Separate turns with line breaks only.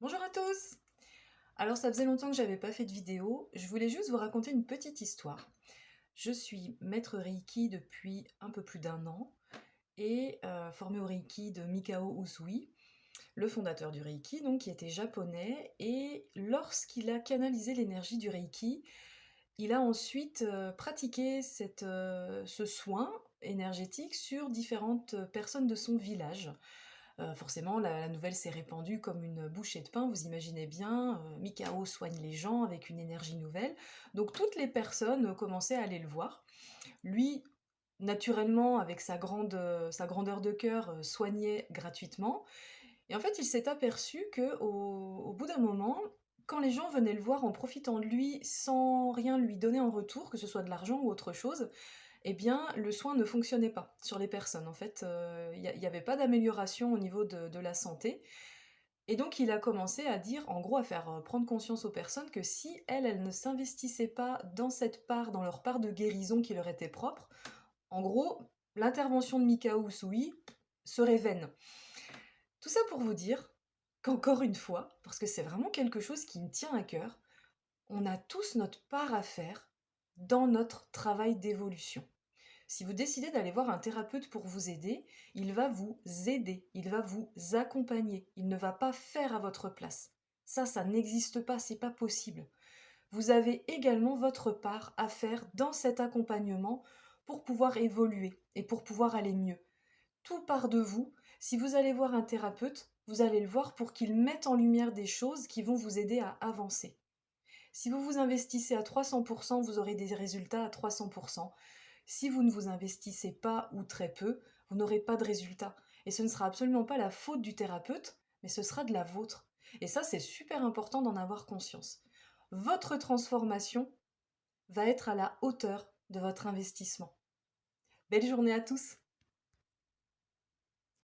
Bonjour à tous! Alors ça faisait longtemps que j'avais pas fait de vidéo, je voulais juste vous raconter une petite histoire. Je suis maître Reiki depuis un peu plus d'un an et formée au Reiki de Mikao Usui, le fondateur du Reiki, donc qui était japonais, et lorsqu'il a canalisé l'énergie du Reiki, il a ensuite pratiqué ce soin énergétique sur différentes personnes de son village. Forcément, la nouvelle s'est répandue comme une bouchée de pain, vous imaginez bien, Mikao soigne les gens avec une énergie nouvelle, donc toutes les personnes commençaient à aller le voir. Lui, naturellement, avec sa grandeur de cœur, soignait gratuitement, et en fait, il s'est aperçu qu'au bout d'un moment, quand les gens venaient le voir en profitant de lui sans rien lui donner en retour, que ce soit de l'argent ou autre chose, eh bien, le soin ne fonctionnait pas sur les personnes. En fait, il y avait pas d'amélioration au niveau de la santé, et donc il a commencé à dire, en gros, à faire, prendre conscience aux personnes que si elles ne s'investissaient pas dans cette part, dans leur part de guérison qui leur était propre, en gros, l'intervention de Mikao Usui serait vaine. Tout ça pour vous dire qu'encore une fois, parce que c'est vraiment quelque chose qui me tient à cœur, on a tous notre part à faire dans notre travail d'évolution. Si vous décidez d'aller voir un thérapeute pour vous aider, il va vous aider, il va vous accompagner, il ne va pas faire à votre place. Ça n'existe pas, c'est pas possible. Vous avez également votre part à faire dans cet accompagnement pour pouvoir évoluer et pour pouvoir aller mieux. Tout part de vous. Si vous allez voir un thérapeute, vous allez le voir pour qu'il mette en lumière des choses qui vont vous aider à avancer. Si vous vous investissez à 300%, vous aurez des résultats à 300%. Si vous ne vous investissez pas ou très peu, vous n'aurez pas de résultats. Et ce ne sera absolument pas la faute du thérapeute, mais ce sera de la vôtre. Et ça, c'est super important d'en avoir conscience. Votre transformation va être à la hauteur de votre investissement. Belle journée à tous!